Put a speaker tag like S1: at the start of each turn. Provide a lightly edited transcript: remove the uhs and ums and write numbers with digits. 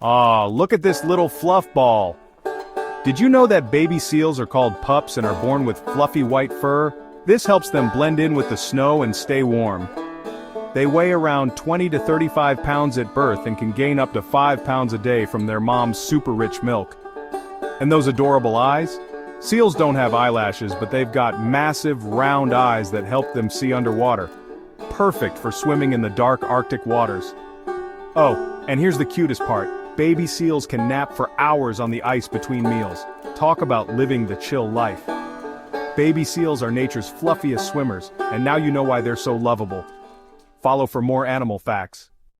S1: Aw, look at this little fluff ball. Did you know that baby seals are called pups and are born with fluffy white fur? This helps them blend in with the snow and stay warm. They weigh around 20 to 35 pounds at birth and can gain up to 5 pounds a day from their mom's super rich milk. And those adorable eyes? Seals don't have eyelashes, but they've got massive, round eyes that help them see underwater. Perfect for swimming in the dark Arctic waters. Oh, and here's the cutest part. Baby seals can nap for hours on the ice between meals. Talk about living the chill life. Baby seals are nature's fluffiest swimmers, and now you know why they're so lovable. Follow for more animal facts.